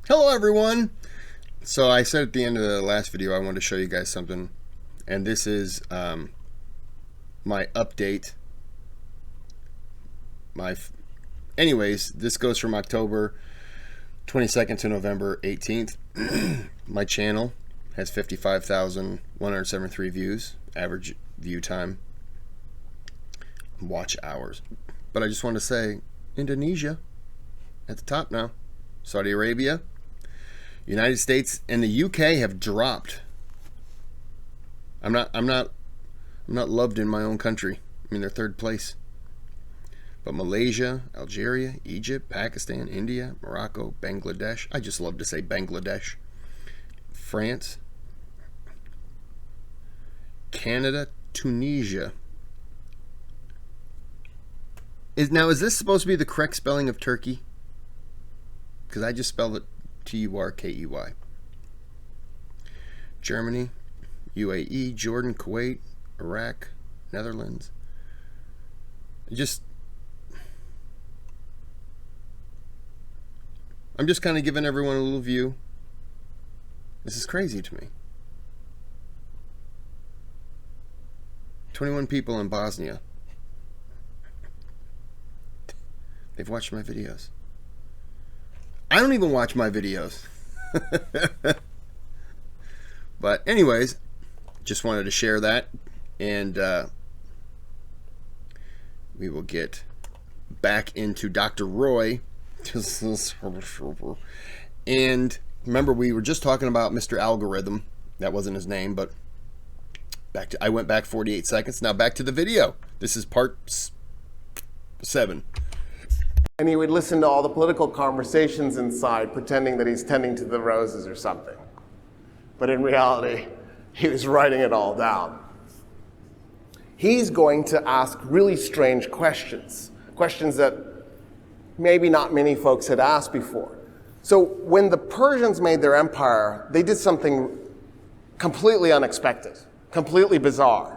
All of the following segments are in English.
Hello everyone! So I said at the end of the last video I wanted to show you guys something, and this is my update. Anyways, this goes from October 22nd to November 18th. My channel has 55,173 views, average view time, watch hours. But I just want to say, Indonesia at the top now. Saudi Arabia, United States, and the UK have dropped. I'm not loved in my own country. I mean, they're third place. But Malaysia, Algeria, Egypt, Pakistan, India, Morocco, Bangladesh. I just love to say Bangladesh. France, Canada, Tunisia. Is this supposed to be the correct spelling of Turkey? Because I just spelled it Turkey. Germany, UAE, Jordan, Kuwait, Iraq, Netherlands. I'm just kind of giving everyone a little view. This is crazy to me. 21 people in Bosnia. They've watched my videos. I don't even watch my videos. But anyways, just wanted to share that, and we will get back into Dr. Roy. And remember, we were just talking about Mr. Algorithm. That wasn't his name, but I went back 48 seconds. Now back to the video. This is part 7. And he would listen to all the political conversations inside, pretending that he's tending to the roses or something. But in reality, he was writing it all down. He's going to ask really strange questions, questions that maybe not many folks had asked before. So when the Persians made their empire, they did something completely unexpected, completely bizarre.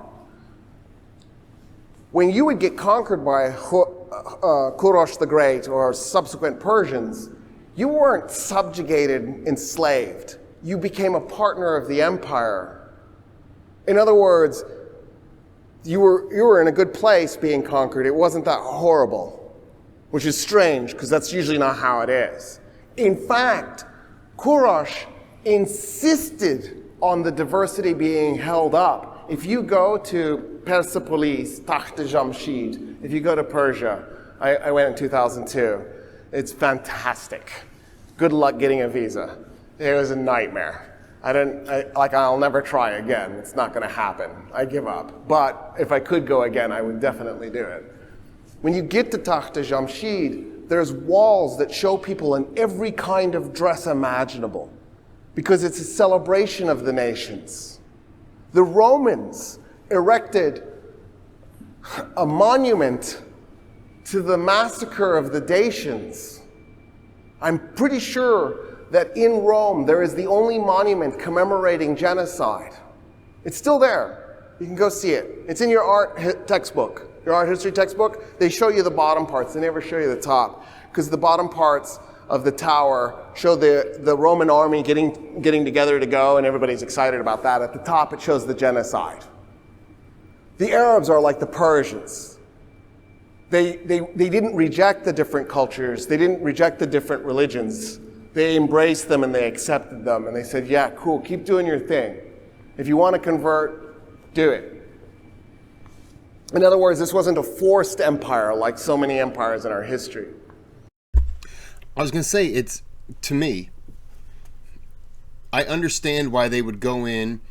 When you would get conquered by Kurosh the Great or subsequent Persians, you weren't subjugated, enslaved. You became a partner of the empire. In other words, you were in a good place being conquered. It wasn't that horrible, which is strange because that's usually not how it is. In fact, Kurosh insisted on the diversity being held up. If you go to Persepolis, Takht Jamshid, if you go to Persia, I went in 2002. It's fantastic. Good luck getting a visa. It was a nightmare. I'll never try again. It's not going to happen. I give up. But if I could go again, I would definitely do it. When you get to Takht Jamshid, there's walls that show people in every kind of dress imaginable, because it's a celebration of the nations. The Romans erected a monument to the massacre of the Dacians. I'm pretty sure that in Rome there is the only monument commemorating genocide. It's still there. You can go see it. It's in your art textbook, your art history textbook. They show you the bottom parts. They never show you the top, because the bottom parts of the tower show the Roman army getting together to go, and everybody's excited about that. At the top, it shows the genocide. The Arabs are like the Persians. They didn't reject the different cultures. They didn't reject the different religions. They embraced them and they accepted them. And they said, yeah, cool, keep doing your thing. If you want to convert, do it. In other words, this wasn't a forced empire like so many empires in our history. I was going to say, it's, to me, I understand why they would go in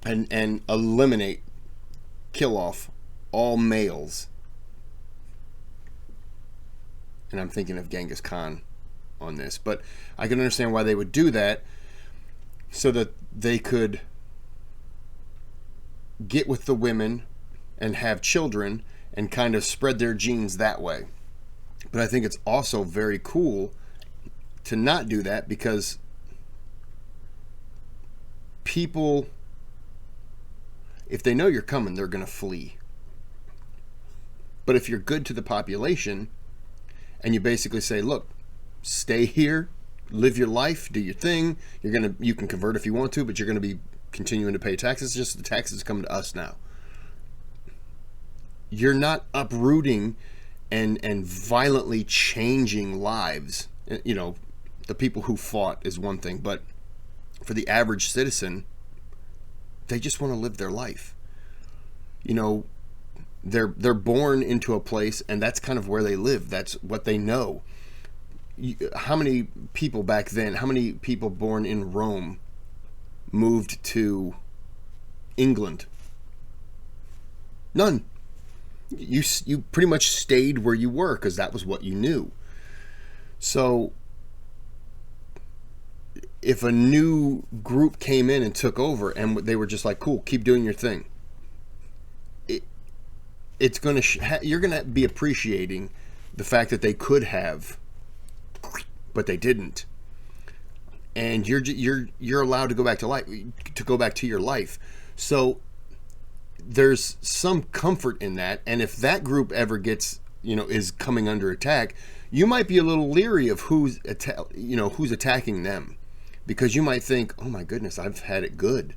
and eliminate, kill off all males. And I'm thinking of Genghis Khan on this, but I can understand why they would do that, so that they could get with the women and have children and kind of spread their genes that way. But I think it's also very cool to not do that, because people, if they know you're coming, they're going to flee. But if you're good to the population and you basically say, look, stay here live your life, do your thing. You can convert if you want to, but you're going to be continuing to pay taxes. It's just the taxes come to us now. You're not uprooting and violently changing lives. You know, the people who fought is one thing, but for the average citizen, they just want to live their life. You know, they're born into a place, and that's kind of where they live. That's what they know. How many people back then, how many people born in Rome moved to England? None. You pretty much stayed where you were because that was what you knew. So if a new group came in and took over and they were just like, cool, keep doing your thing, it's going to you're going to be appreciating the fact that they could have, but they didn't. And you're allowed to go back to life, to go back to your life. So there's some comfort in that. And if that group ever gets, is coming under attack, you might be a little leery of who's attacking them, because you might think, oh my goodness, I've had it good.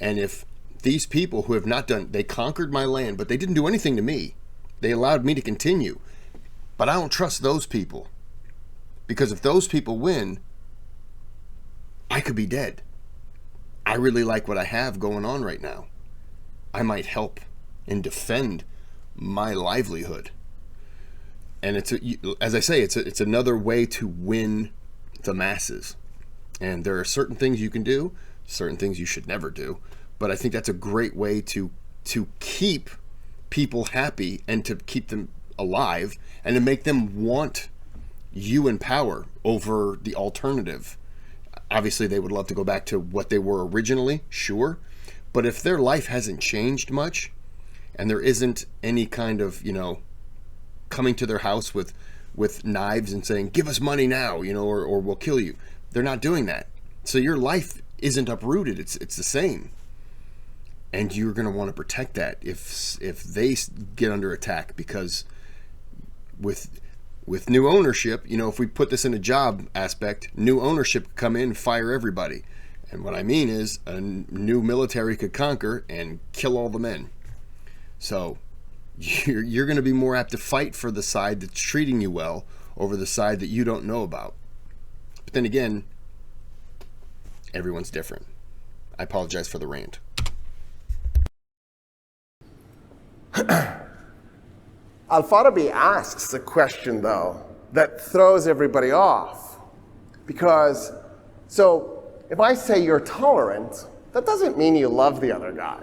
And if these people who have they conquered my land, but they didn't do anything to me. They allowed me to continue. But I don't trust those people, because if those people win, I could be dead. I really like what I have going on right now. I might help and defend my livelihood. And as I say, it's another way to win the masses. And there are certain things you can do, certain things you should never do. But I think that's a great way to keep people happy and to keep them alive and to make them want you in power over the alternative. Obviously, they would love to go back to what they were originally, sure. But if their life hasn't changed much and there isn't any kind of, coming to their house with knives and saying, give us money now, or we'll kill you. They're not doing that. So your life isn't uprooted. It's the same. And you're going to want to protect that if they get under attack, because with new ownership, if we put this in a job aspect, new ownership could come in and fire everybody. And what I mean is a new military could conquer and kill all the men. So you're going to be more apt to fight for the side that's treating you well over the side that you don't know about. But then again, everyone's different. I apologize for the rant. Al-Farabi asks a question, though, that throws everybody off. Because, if I say you're tolerant, that doesn't mean you love the other guy.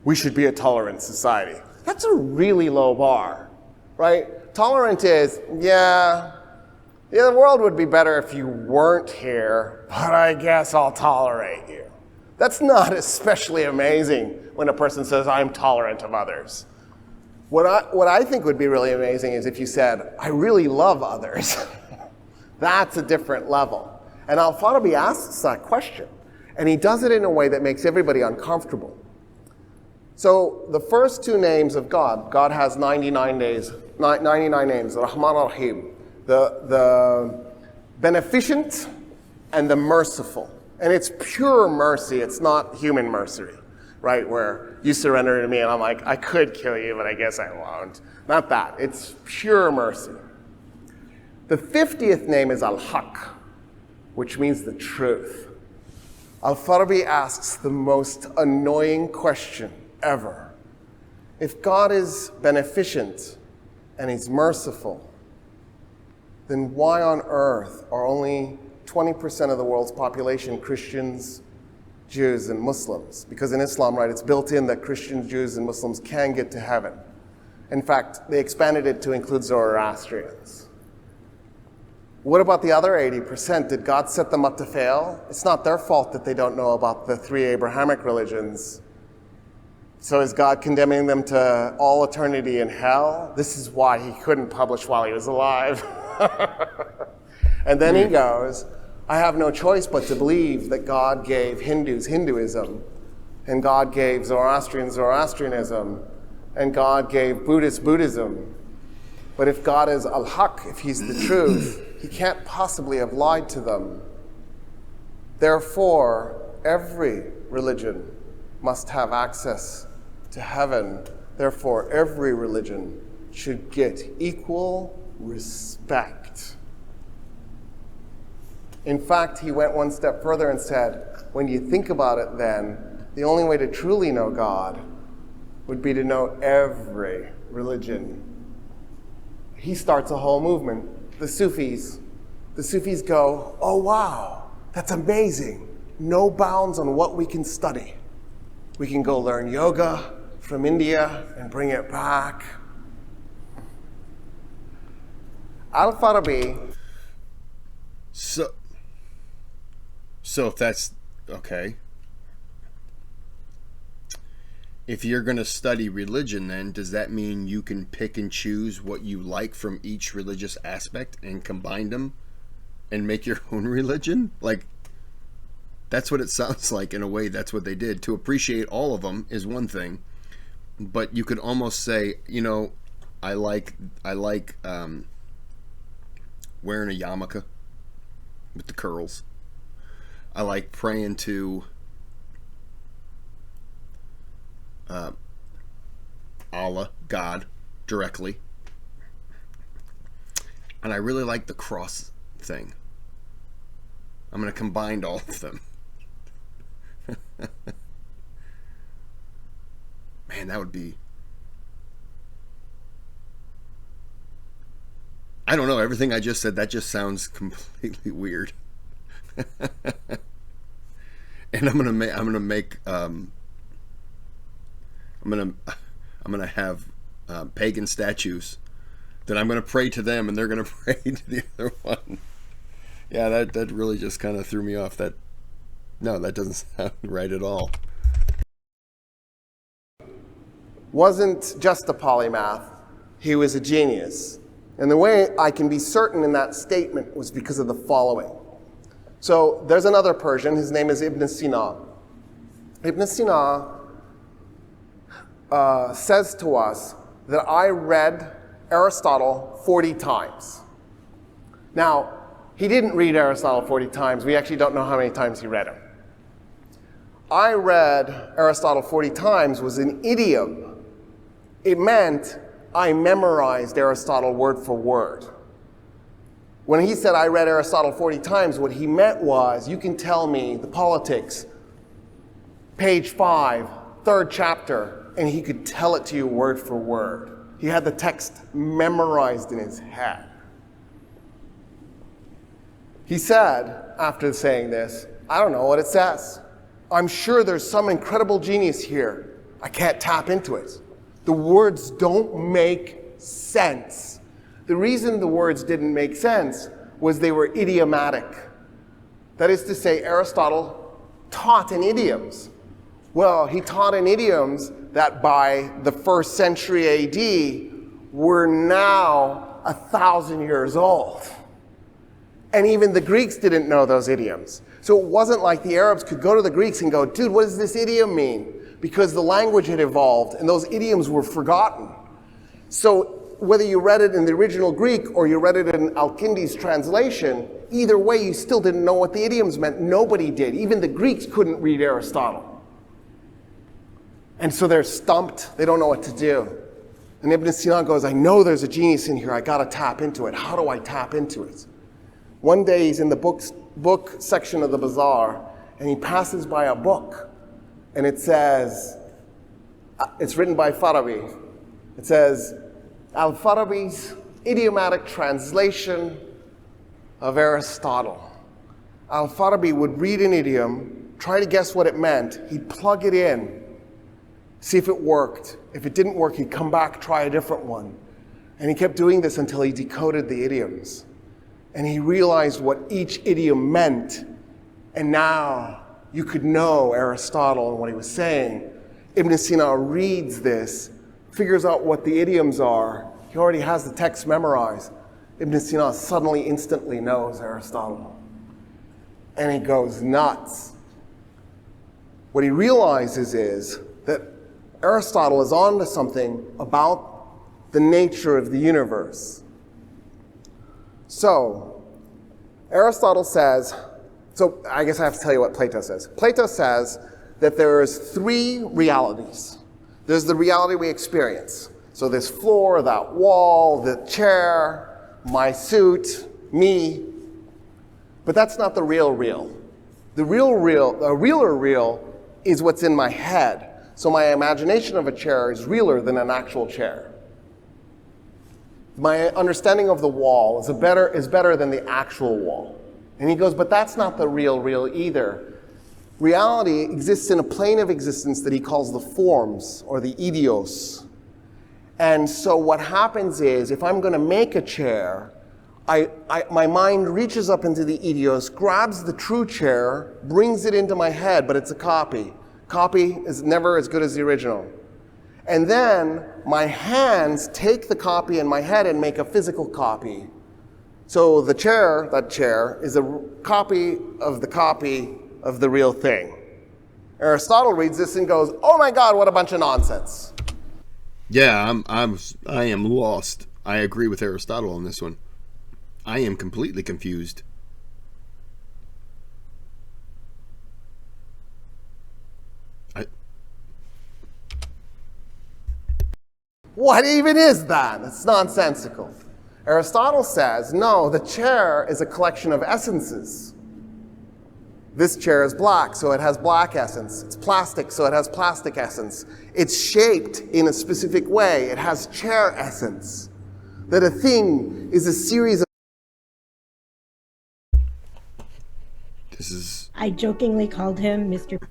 We should be a tolerant society. That's a really low bar, right? Tolerant is, the world would be better if you weren't here, but I guess I'll tolerate you. That's not especially amazing when a person says, I'm tolerant of others. What I think would be really amazing is if you said, I really love others. That's a different level. And Al-Farabi asks that question, and he does it in a way that makes everybody uncomfortable. So the first two names of God has 99 names, Rahman Rahim, the beneficent and the merciful. And it's pure mercy, it's not human mercy, right? Where you surrender to me and I'm like, I could kill you, but I guess I won't. Not that, it's pure mercy. The 50th name is Al-Haq, which means the truth. Al-Farabi asks the most annoying question ever. If God is beneficent and he's merciful, then why on earth are only 20% of the world's population Christians, Jews, and Muslims? Because in Islam, right, it's built in that Christians, Jews, and Muslims can get to heaven. In fact, they expanded it to include Zoroastrians. What about the other 80%? Did God set them up to fail? It's not their fault that they don't know about the three Abrahamic religions. So is God condemning them to all eternity in hell? This is why he couldn't publish while he was alive. And then he goes, I have no choice but to believe that God gave Hindus Hinduism, and God gave Zoroastrianism, and God gave Buddhism. But if God is Al-Haq, if he's the truth, he can't possibly have lied to them. Therefore, every religion must have access to heaven. Therefore, every religion should get equal respect. In fact, he went one step further and said, when you think about it then, the only way to truly know God would be to know every religion. He starts a whole movement. The Sufis go, oh wow, that's amazing. No bounds on what we can study. We can go learn yoga from India and bring it back. Al-Farabi. So if that's okay. If you're going to study religion, then does that mean you can pick and choose what you like from each religious aspect and combine them and make your own religion? Like, that's what it sounds like. In a way, that's what they did. To appreciate all of them is one thing, but you could almost say, you know, I like wearing a yarmulke with the curls. I like praying to Allah, God, directly. And I really like the cross thing. I'm going to combine all of them. Man, that would be... I don't know, everything I just said, that just sounds completely weird. And I'm gonna have pagan statues that I'm gonna pray to them, and they're gonna pray to the other one. Yeah, that really just kind of threw me off. That doesn't sound right at all. Wasn't just a polymath, he was a genius. And the way I can be certain in that statement was because of the following. So there's another Persian, his name is Ibn Sina. Ibn Sina says to us that I read Aristotle 40 times. Now, he didn't read Aristotle 40 times. We actually don't know how many times he read him. I read Aristotle 40 times was an idiom. It meant I memorized Aristotle word for word. When he said I read Aristotle 40 times, what he meant was, you can tell me the Politics, page 5, 3rd chapter, and he could tell it to you word for word. He had the text memorized in his head. He said, after saying this, I don't know what it says. I'm sure there's some incredible genius here. I can't tap into it. The words don't make sense. The reason the words didn't make sense was they were idiomatic. That is to say, Aristotle taught in idioms. Well, he taught in idioms that by the 1st century AD were now 1,000 years old. And even the Greeks didn't know those idioms. So it wasn't like the Arabs could go to the Greeks and go, dude, what does this idiom mean? Because the language had evolved and those idioms were forgotten. So whether you read it in the original Greek or you read it in Al-Kindi's translation, either way you still didn't know what the idioms meant. Nobody did. Even the Greeks couldn't read Aristotle. And so they're stumped. They don't know what to do. And Ibn Sina goes, I know there's a genius in here. I got to tap into it. How do I tap into it? One day he's in the book section of the bazaar, and he passes by a book. And it says, it's written by Farabi. It says, Al-Farabi's idiomatic translation of Aristotle. Al-Farabi would read an idiom, try to guess what it meant. He'd plug it in, see if it worked. If it didn't work, he'd come back, try a different one. And he kept doing this until he decoded the idioms. And he realized what each idiom meant. And now you could know Aristotle and what he was saying. Ibn Sina reads this, figures out what the idioms are. He already has the text memorized. Ibn Sina suddenly, instantly knows Aristotle. And he goes nuts. What he realizes is that Aristotle is on to something about the nature of the universe. So, Aristotle says, so I guess I have to tell you what Plato says. Plato says that there's three realities. There's the reality we experience. So this floor, that wall, the chair, my suit, me. But that's not the real real. The realer real is what's in my head. So my imagination of a chair is realer than an actual chair. My understanding of the wall is better than the actual wall. And he goes, but that's not the real real either. Reality exists in a plane of existence that he calls the forms, or the idios. And so what happens is, if I'm going to make a chair, my mind reaches up into the idios, grabs the true chair, brings it into my head, but it's a copy. Copy is never as good as the original. And then my hands take the copy in my head and make a physical copy. So the chair, that chair, is a copy of the real thing. Aristotle reads this and goes, oh my God, what a bunch of nonsense. Yeah, I am lost. I agree with Aristotle on this one. I am completely confused. What even is that? It's nonsensical. Aristotle says, no, the chair is a collection of essences. This chair is black, so it has black essence. It's plastic, so it has plastic essence. It's shaped in a specific way. It has chair essence. That a thing is a series of... I jokingly called him Mr.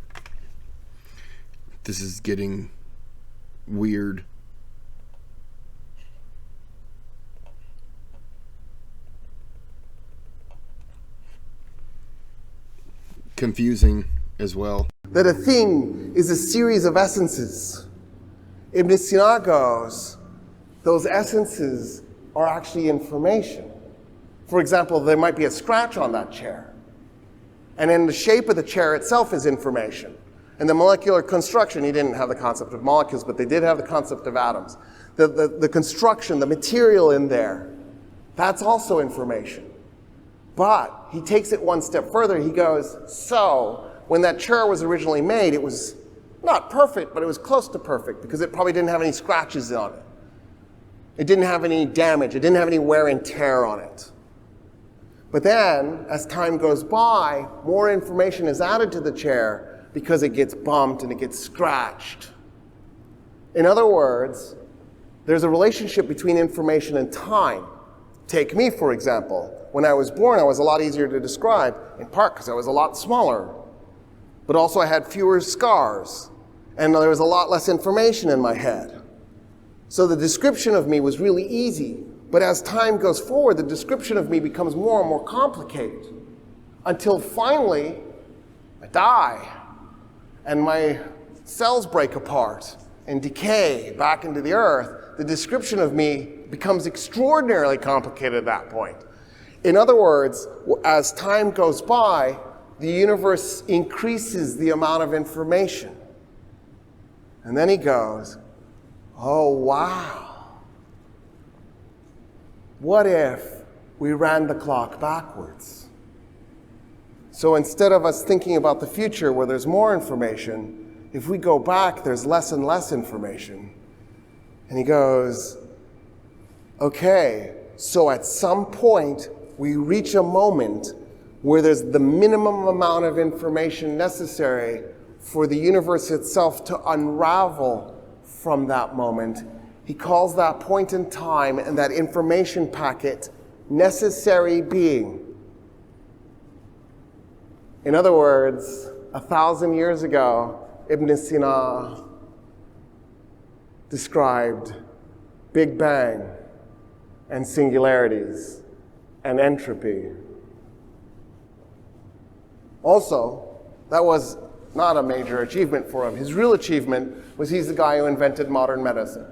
This is getting weird. Confusing as well. That a thing is a series of essences. Ibn Sina goes, those essences are actually information. For example, there might be a scratch on that chair. And then the shape of the chair itself is information. And the molecular construction, he didn't have the concept of molecules, but they did have the concept of atoms. The construction, the material in there, that's also information. But he takes it one step further. He goes, so when that chair was originally made, it was not perfect, but it was close to perfect because it probably didn't have any scratches on it. It didn't have any damage. It didn't have any wear and tear on it. But then, as time goes by, more information is added to the chair because it gets bumped and it gets scratched. In other words, there's a relationship between information and time. Take me, for example. When I was born, I was a lot easier to describe, in part because I was a lot smaller. But also I had fewer scars, and there was a lot less information in my head. So the description of me was really easy. But as time goes forward, the description of me becomes more and more complicated. Until finally, I die, and my cells break apart and decay back into the earth. The description of me becomes extraordinarily complicated at that point. In other words, as time goes by, the universe increases the amount of information. And then he goes, oh, wow. What if we ran the clock backwards? So instead of us thinking about the future where there's more information, if we go back, there's less and less information. And he goes, okay, so at some point, we reach a moment where there's the minimum amount of information necessary for the universe itself to unravel from that moment. He calls that point in time and that information packet necessary being. In other words, 1,000 years ago, Ibn Sina described Big Bang and singularities and entropy. Also, that was not a major achievement for him. His real achievement was he's the guy who invented modern medicine.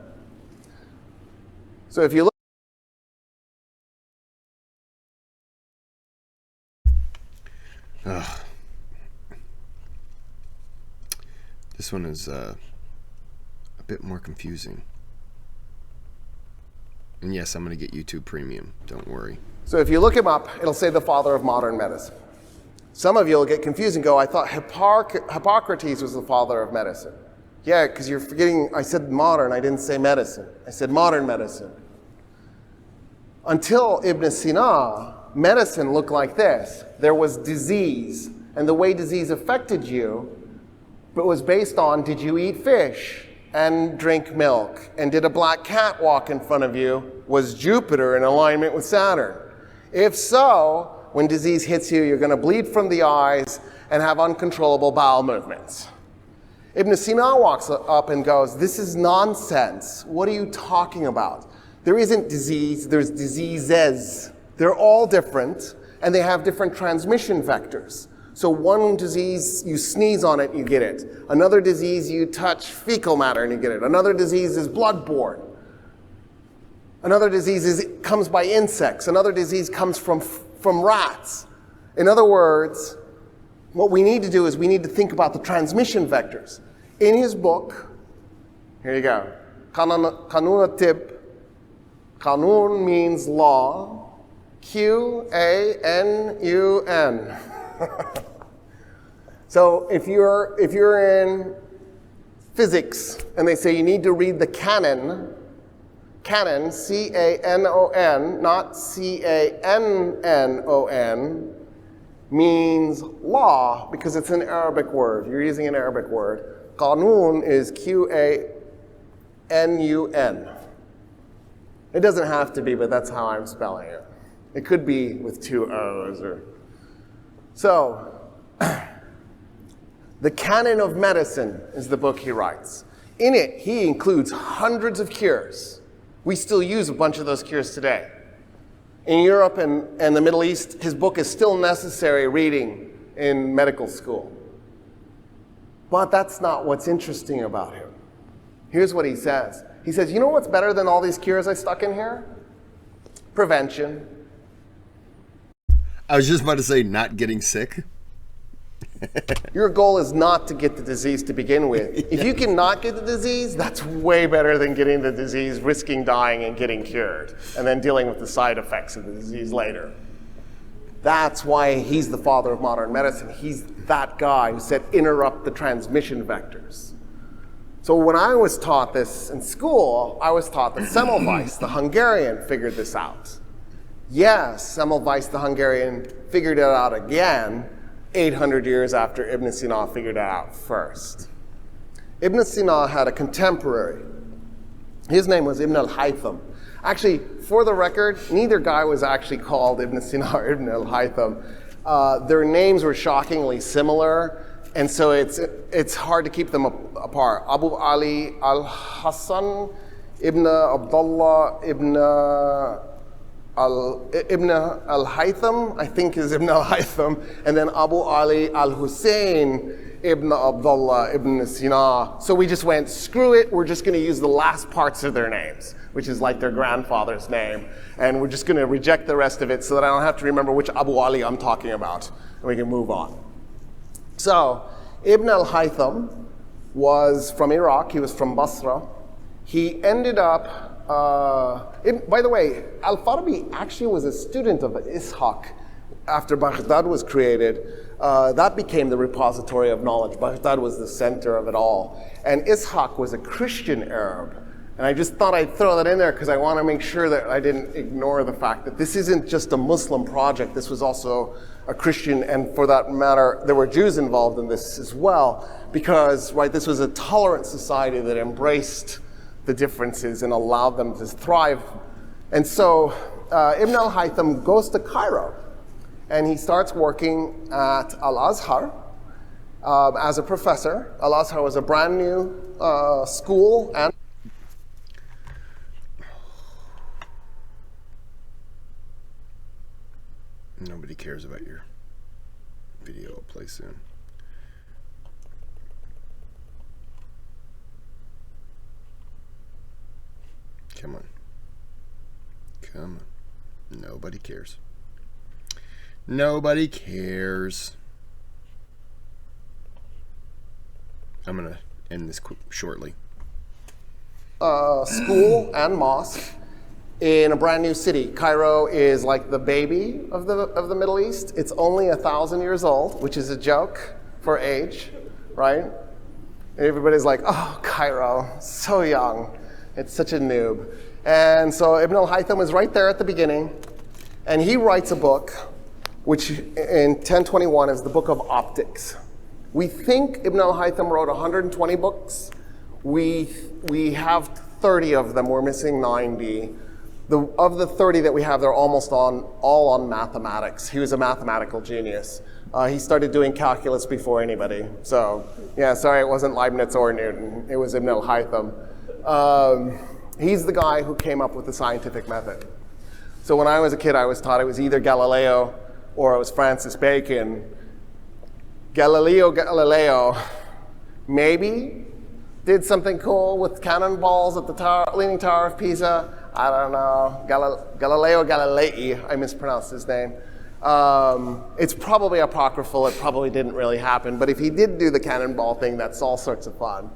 So if you look... This one is a bit more confusing. And yes, I'm going to get YouTube Premium. Don't worry. So if you look him up, it'll say the father of modern medicine. Some of you will get confused and go, I thought Hippocrates was the father of medicine. Yeah, because you're forgetting, I said modern, I didn't say medicine. I said modern medicine. Until Ibn Sina, medicine looked like this. There was disease, and the way disease affected you, but was based on, did you eat fish and drink milk? And did a black cat walk in front of you? Was Jupiter in alignment with Saturn? If so, when disease hits you, you're going to bleed from the eyes and have uncontrollable bowel movements. Ibn Sina walks up and goes, this is nonsense. What are you talking about? There isn't disease, there's diseases. They're all different, and they have different transmission vectors. So one disease, you sneeze on it, you get it. Another disease, you touch fecal matter and you get it. Another disease is bloodborne. Another disease comes by insects. Another disease comes from rats. In other words, what we need to do is we need to think about the transmission vectors. In his book, here you go, Kanun Tib. Kanun means law. Q-A-N-U-N. So if you're in physics and they say you need to read the canon, C-A-N-O-N, not C-A-N-N-O-N, means law because it's an Arabic word. You're using an Arabic word. Qanun is Q-A-N-U-N. It doesn't have to be, but that's how I'm spelling it. It could be with two O's. So, The Canon of Medicine is the book he writes. In it, he includes hundreds of cures. We still use a bunch of those cures today. In Europe and the Middle East, his book is still necessary reading in medical school. But that's not what's interesting about him. Here's what he says. He says, you know what's better than all these cures I stuck in here? Prevention. I was just about to say not getting sick. Your goal is not to get the disease to begin with. If you can not get the disease, that's way better than getting the disease, risking dying and getting cured, and then dealing with the side effects of the disease later. That's why he's the father of modern medicine. He's that guy who said interrupt the transmission vectors. So when I was taught this in school, I was taught that Semmelweis, the Hungarian, figured this out. Yes, Semmelweis, the Hungarian, figured it out again 800 years after Ibn Sina figured it out first. Ibn Sina had a contemporary. His name was Ibn al-Haytham. Actually, for the record, neither guy was actually called Ibn Sina or Ibn al-Haytham. Their names were shockingly similar, and so it's hard to keep them apart. Abu Ali al-Hassan, Ibn Abdullah, Ibn al-Haytham, I think is Ibn al-Haytham, and then Abu Ali al-Hussein, Ibn Abdullah, Ibn Sina. So we just went, screw it, we're just going to use the last parts of their names, which is like their grandfather's name, and we're just going to reject the rest of it so that I don't have to remember which Abu Ali I'm talking about, and we can move on. So, Ibn al-Haytham was from Iraq, he was from Basra. He ended up by the way, Al-Farabi actually was a student of Ishaq after Baghdad was created. That became the repository of knowledge. Baghdad was the center of it all. And Ishaq was a Christian Arab. And I just thought I'd throw that in there because I want to make sure that I didn't ignore the fact that this isn't just a Muslim project. This was also a Christian, and for that matter, there were Jews involved in this as well, because this was a tolerant society that embraced the differences and allowed them to thrive. And so Ibn al-Haytham goes to Cairo, and he starts working at Al-Azhar as a professor. Al-Azhar was a brand new school. And nobody cares about your video. I'll play soon. Come on. Come on. Nobody cares. Nobody cares. I'm going to end this shortly. School and mosque. in a brand new city. Cairo is like the baby of the Middle East. It's only 1,000 years old, which is a joke for age, right? Everybody's like, oh, Cairo, so young. It's such a noob. And so Ibn al-Haytham is right there at the beginning, and he writes a book, which in 1021 is the Book of Optics. We think Ibn al-Haytham wrote 120 books. We have 30 of them. We're missing 90. Of the 30 that we have, they're almost all on mathematics. He was a mathematical genius. He started doing calculus before anybody. So, yeah, sorry, it wasn't Leibniz or Newton. It was Ibn al-Haytham. He's the guy who came up with the scientific method. So when I was a kid, I was taught it was either Galileo or it was Francis Bacon. Galileo maybe did something cool with cannonballs at the Leaning Tower of Pisa. I don't know. Galileo Galilei, I mispronounced his name. It's probably apocryphal. It probably didn't really happen. But if he did do the cannonball thing, that's all sorts of fun.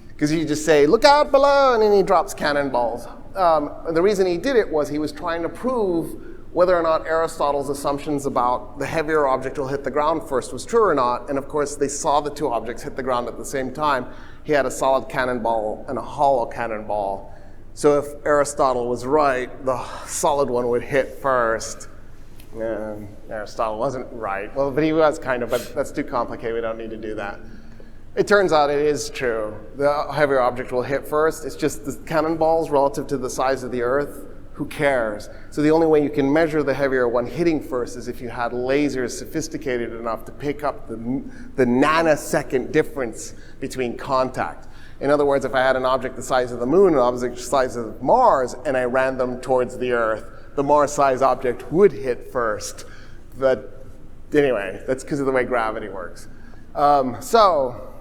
Because you just say, look out below, and then he drops cannonballs. And the reason he did it was he was trying to prove whether or not Aristotle's assumptions about the heavier object will hit the ground first was true or not. And of course, they saw the two objects hit the ground at the same time. He had a solid cannonball and a hollow cannonball. So if Aristotle was right, the solid one would hit first. Aristotle wasn't right. Well, but he was kind of, but that's too complicated. We don't need to do that. It turns out it is true. The heavier object will hit first. It's just the cannonballs relative to the size of the Earth. Who cares? So the only way you can measure the heavier one hitting first is if you had lasers sophisticated enough to pick up the nanosecond difference between contact. In other words, if I had an object the size of the moon and an object the size of Mars, and I ran them towards the Earth, the Mars-sized object would hit first. But anyway, that's because of the way gravity works. So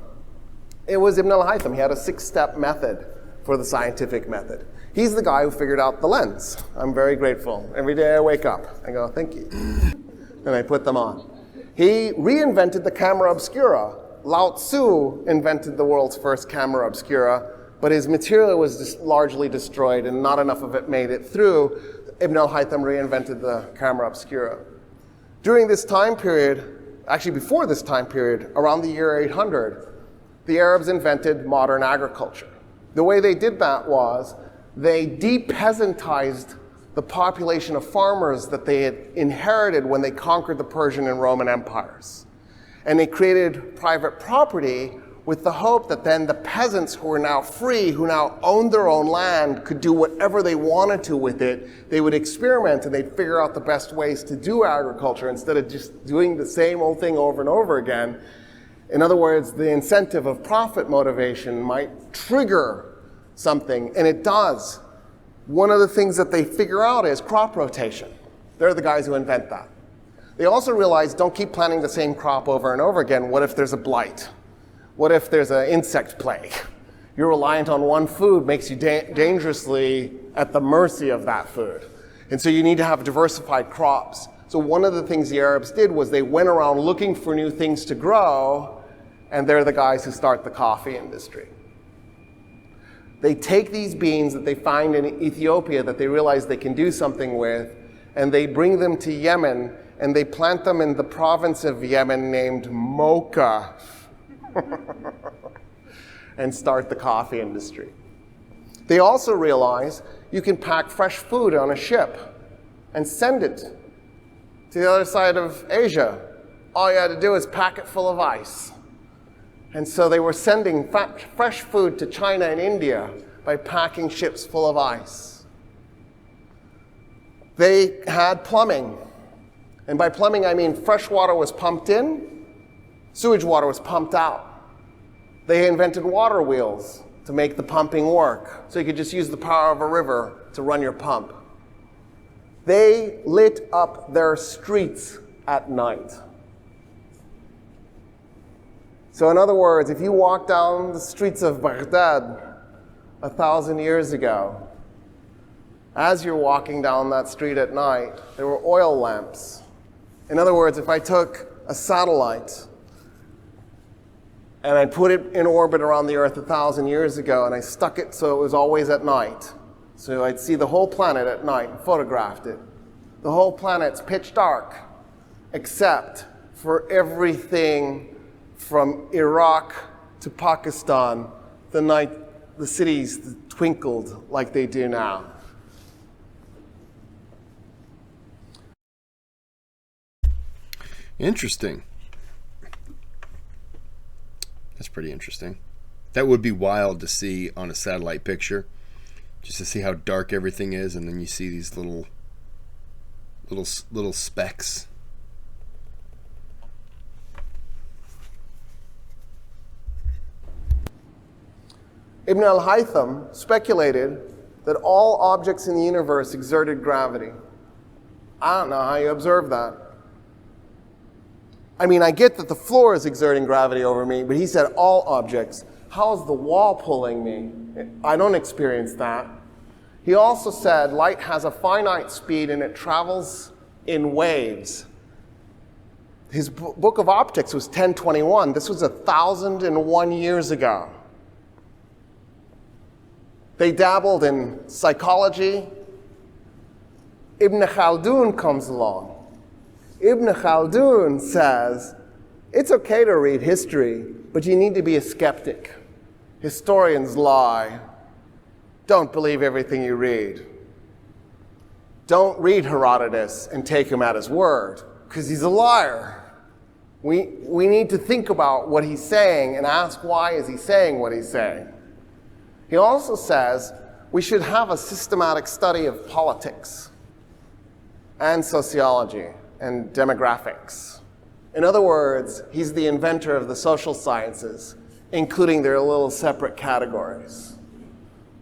it was Ibn al-Haytham. He had a 6-step method for the scientific method. He's the guy who figured out the lens. I'm very grateful. Every day I wake up, I go, thank you. And I put them on. He reinvented the camera obscura. Lao Tzu invented the world's first camera obscura, but his material was just largely destroyed and not enough of it made it through. Ibn al-Haytham reinvented the camera obscura. During this time period, actually before this time period, around the year 800, the Arabs invented modern agriculture. The way they did that was they de-peasantized the population of farmers that they had inherited when they conquered the Persian and Roman empires. And they created private property with the hope that then the peasants who were now free, who now owned their own land, could do whatever they wanted to with it. They would experiment and they'd figure out the best ways to do agriculture instead of just doing the same old thing over and over again. In other words, the incentive of profit motivation might trigger something, and it does. One of the things that they figure out is crop rotation. They're the guys who invent that. They also realize don't keep planting the same crop over and over again. What if there's a blight? What if there's an insect plague? You're reliant on one food, makes you dangerously at the mercy of that food. And so you need to have diversified crops. So one of the things the Arabs did was they went around looking for new things to grow, and they're the guys who start the coffee industry. They take these beans that they find in Ethiopia that they realize they can do something with, and they bring them to Yemen, and they plant them in the province of Yemen named Mocha and start the coffee industry. They also realize you can pack fresh food on a ship and send it to the other side of Asia. All you had to do is pack it full of ice. And so they were sending fresh food to China and India by packing ships full of ice. They had plumbing. And by plumbing, I mean fresh water was pumped in, sewage water was pumped out. They invented water wheels to make the pumping work. So you could just use the power of a river to run your pump. They lit up their streets at night. So in other words, if you walk down the streets of Baghdad 1,000 years ago, as you're walking down that street at night, there were oil lamps. In other words, if I took a satellite and I put it in orbit around the Earth 1,000 years ago and I stuck it so it was always at night, So I'd see the whole planet at night and photographed it. The whole planet's pitch dark, except for everything from Iraq to Pakistan. The night the cities twinkled like they do now. Interesting. That's pretty interesting. That would be wild to see on a satellite picture, just to see how dark everything is, and then you see these little specks. Ibn al-Haytham speculated that all objects in the universe exerted gravity. I don't know how you observe that. I mean, I get that the floor is exerting gravity over me, but he said all objects. How is the wall pulling me? I don't experience that. He also said light has a finite speed and it travels in waves. His book of optics was 1021. This was 1,001 years ago. They dabbled in psychology. Ibn Khaldun comes along. Ibn Khaldun says, it's okay to read history, but you need to be a skeptic. Historians lie. Don't believe everything you read. Don't read Herodotus and take him at his word, because he's a liar. We need to think about what he's saying and ask why is he saying what he's saying. He also says we should have a systematic study of politics and sociology and demographics. In other words, he's the inventor of the social sciences, including their little separate categories.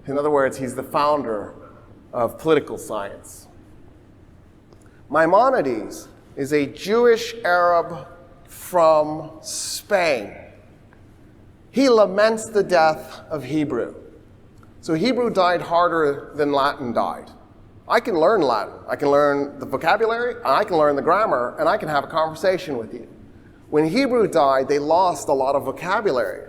In other words, he's the founder of political science. Maimonides is a Jewish Arab from Spain. He laments the death of Hebrew. So Hebrew died harder than Latin died. I can learn Latin. I can learn the vocabulary, and I can learn the grammar, and I can have a conversation with you. When Hebrew died, they lost a lot of vocabulary,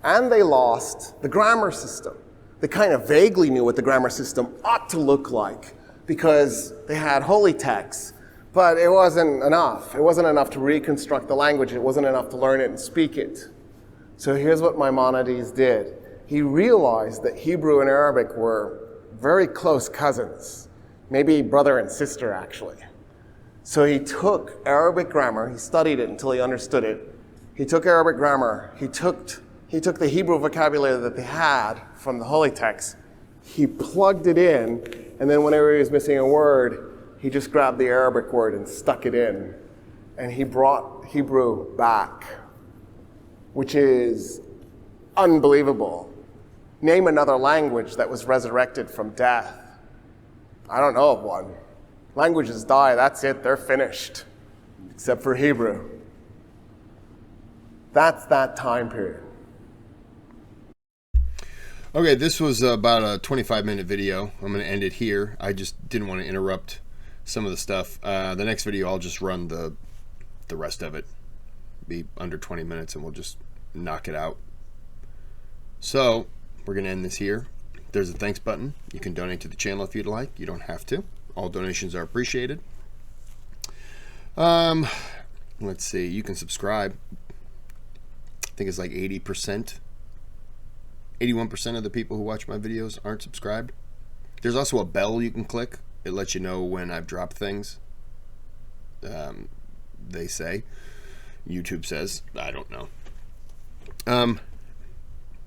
and they lost the grammar system. They kind of vaguely knew what the grammar system ought to look like because they had holy texts, but it wasn't enough. It wasn't enough to reconstruct the language. It wasn't enough to learn it and speak it. So here's what Maimonides did. He realized that Hebrew and Arabic were very close cousins, maybe brother and sister, actually. So he took Arabic grammar, he studied it until he understood it. He took Arabic grammar, he took the Hebrew vocabulary that they had from the holy text, he plugged it in, and then whenever he was missing a word, he just grabbed the Arabic word and stuck it in. And he brought Hebrew back, which is unbelievable. Name another language that was resurrected from death. I don't know of one. Languages die, that's it, they're finished. Except for Hebrew. That's that time period. Okay, this was about a 25-minute video. I'm going to end it here. I just didn't want to interrupt some of the stuff. The next video, I'll just run the rest of it. Be under 20 minutes, and we'll just knock it out. So we're going to end this here. There's a thanks button. You can donate to the channel if you'd like. You don't have to. All donations are appreciated. Let's see. You can subscribe. I think it's like 80%. 81% of the people who watch my videos aren't subscribed. There's also a bell you can click. It lets you know when I've dropped things. They say. YouTube says. I don't know.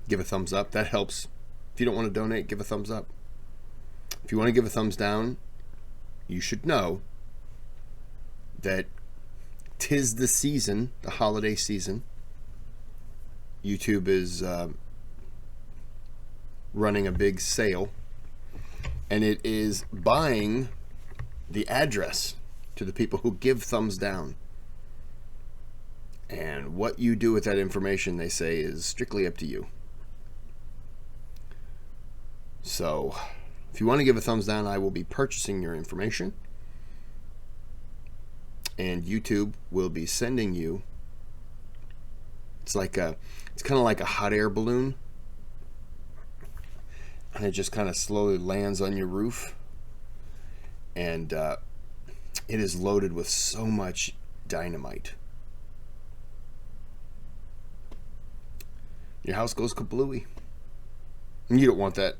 Give a thumbs up. That helps. If you don't want to donate, give a thumbs up. If you want to give a thumbs down, you should know that 'tis the season, the holiday season. YouTube is running a big sale, and it is buying the address to the people who give thumbs down. And what you do with that information, they say, is strictly up to you. So, if you want to give a thumbs down, I will be purchasing your information. And YouTube will be sending you, it's kind of like a hot air balloon. and it just kind of slowly lands on your roof, and it is loaded with so much dynamite. Your house goes kablooey. And you don't want that.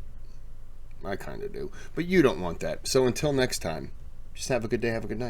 I kind of do. But you don't want that. So until next time, just have a good day, have a good night.